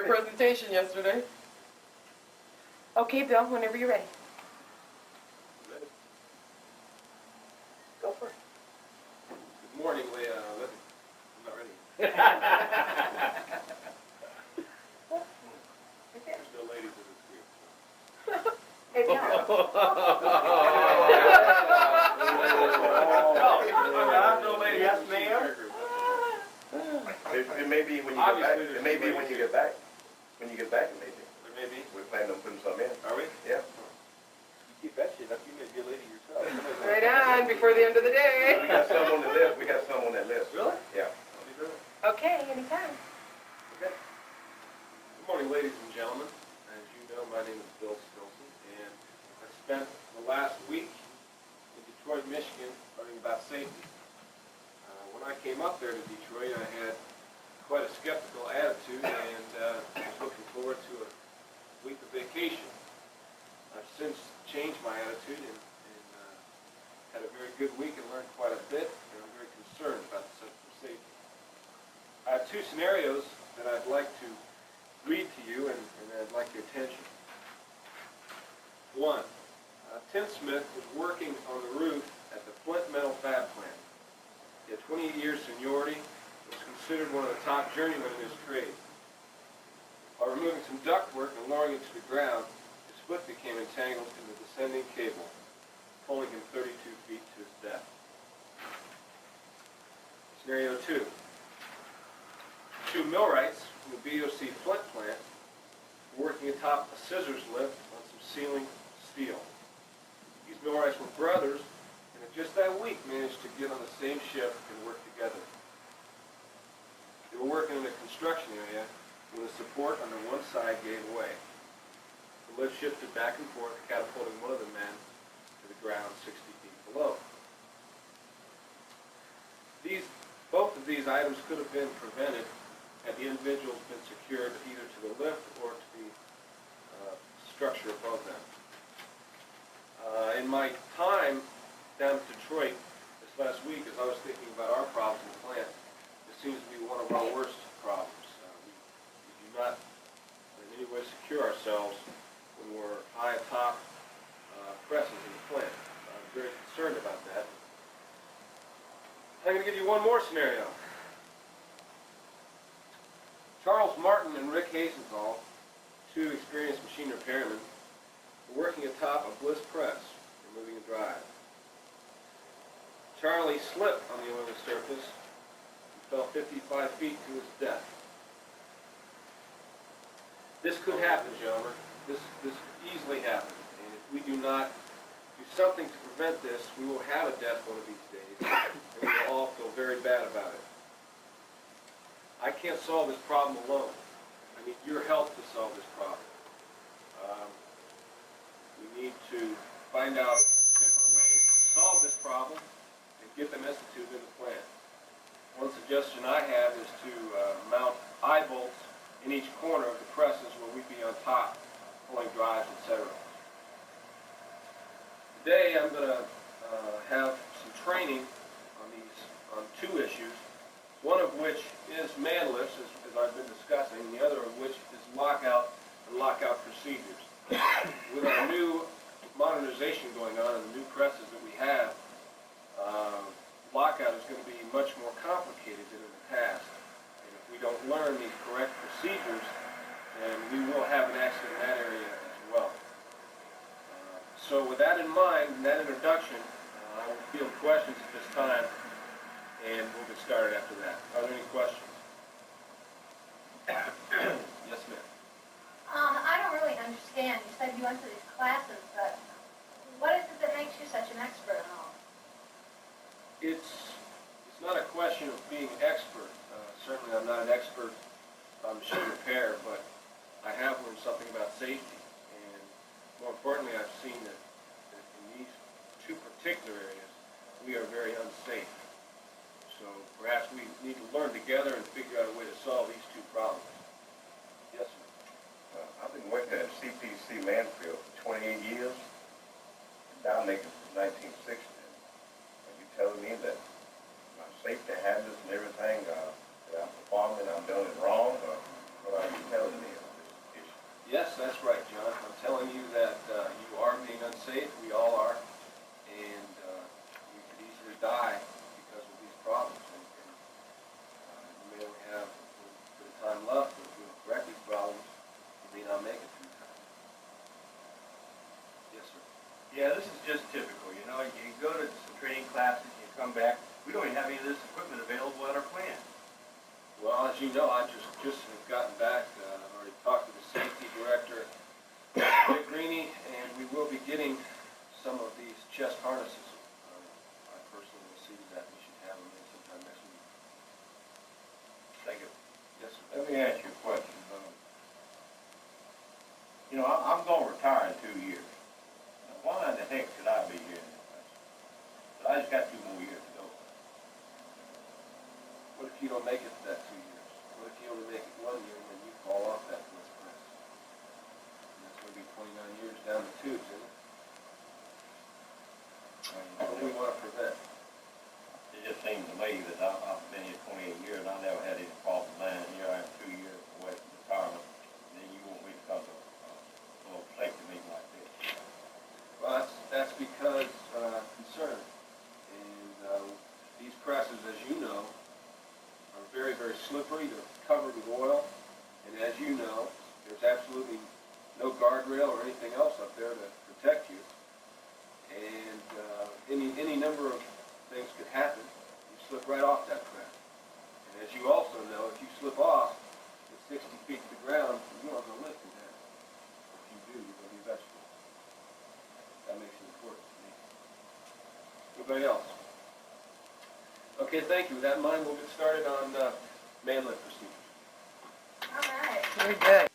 presentation yesterday. Okay, Bill, whenever you're ready. Go for it. Good morning, Leah. I'm not ready. There's no ladies in this group. Hey, Bill. No ladies. Yes, ma'am. It may be when you get back. It may be when you get back. When you get back, it may be. There may be. We're planning on putting some in. Are we? Yeah. You keep that shit up. You may be a lady yourself. Right on, before the end of the day. We got some on the list. We got some on that list. Really? Yeah. I'll be good. Okay, anytime. Okay. Good morning, ladies and gentlemen. As you know, my name is Bill Stilson, and I spent the last week in Detroit, Michigan, learning about safety. When I came up there to Detroit, I had quite a skeptical attitude and was looking forward to a week of vacation. I've since changed my attitude and had a very good week and learned quite a bit, and I'm very concerned about the subject of safety. I have two scenarios that I'd like to read to you, and I'd like your attention. One, Tim Smith was working on the roof at the Flint Metal Fab Plant. He had 28 years seniority, was considered one of the top journeymen in his trade. While removing some ductwork and lowering it to the ground, his foot became entangled in the descending cable, pulling him 32 feet to his death. Scenario 2. Two millwrights from the BOC Flint plant were working atop a scissors lift on some ceiling steel. These millwrights were brothers, and in just that week managed to get on the same shift and work together. They were working in a construction area when the support on the one side gave way. The lift shifted back and forth, catapulting one of the men to the ground 60 feet below. Both of these items could have been prevented had the individuals been secured either to the lift or to the structure above them. In my time down in Detroit this last week, as I was thinking about our problems in the plant, it seems to be one of our worst problems. We do not in any way secure ourselves when we're high atop presses in the plant. I'm very concerned about that. I'm going to give you one more scenario. Charles Martin and Rick Hazenthal, two experienced machine repairmen, were working atop a bliss press, removing a drive. Charlie slipped on the oily surface and fell 55 feet to his death. This could happen, gentlemen. This could easily happen. And if we do not do something to prevent this, we will have a death one of these days, and we will all feel very bad about it. I can't solve this problem alone. I need your help to solve this problem. We need to find out different ways to solve this problem and get them instituted in the plant. One suggestion I have is to mount eye bolts in each corner of the presses where we'd be on top, pulling drives, etc. Today I'm going to have some training on two issues, one of which is man lifts, as I've been discussing, and the other of which is lockout and lockout procedures. With our new modernization going on and the new presses that we have, lockout is going to be much more complicated than in the past. And if we don't learn these correct procedures, then we will have an accident in that area as well. So with that in mind, and that introduction, I will field questions at this time, and we'll get started after that. Are there any questions? Yes, ma'am. I don't really understand. You said you went to these classes, but what is it that makes you such an expert in all? It's not a question of being expert. Certainly I'm not an expert on machine repair, but I have learned something about safety. And more importantly, I've seen that in these two particular areas, we are very unsafe. So perhaps we need to learn together and figure out a way to solve these two problems. Yes, sir. I've been working at CPC Mansfield for 28 years. Down there since 1960. And you telling me that my safety habits and everything that I'm performing, I'm doing it wrong, or what are you telling me? that's right, John. I'm telling you that you are being unsafe. We all are. And you could easily die because of these problems. And you may only have a bit of time left, but if you don't correct these problems, you may not make it through time. Yes, sir. Yeah, this is just typical, you know, you go to some training classes, you come back, we don't even have any of this equipment available at our plant. Well, as you know, I just have gotten back. I've already talked to the safety director, Rick Greeny, and we will be getting some of these chest harnesses. I personally will see that we should have them in sometime next week. Thank you. Yes, sir. Let me ask you a question. You know, I'm going to retire in 2 years. Now, why in the heck should I be here in this place? But I just got 2 more years to go. What if you don't make it to that 2 years? What if you only make it 1 year and then you fall off that list press? And that's going to be 29 years down the tubes, isn't it? What do we want to prevent? It just seems to me that I've been here 28 years and I never had any problem land. Here I am 2 years away from retirement. And then you want me to come to a little safety meeting like this. Well, that's because concern. And these presses, as you know, are very, very slippery. They're covered with oil. And as you know, there's absolutely no guardrail or anything else up there to protect you. And any number of things could happen. You slip right off that press. And as you also know, if you slip off at 60 feet to the ground, you aren't going to live through that. If you do, you're going to be a vegetable. That makes it important to me. Anybody else? Okay, thank you. With that in mind, we'll get started on man lift procedures. All right. Very good.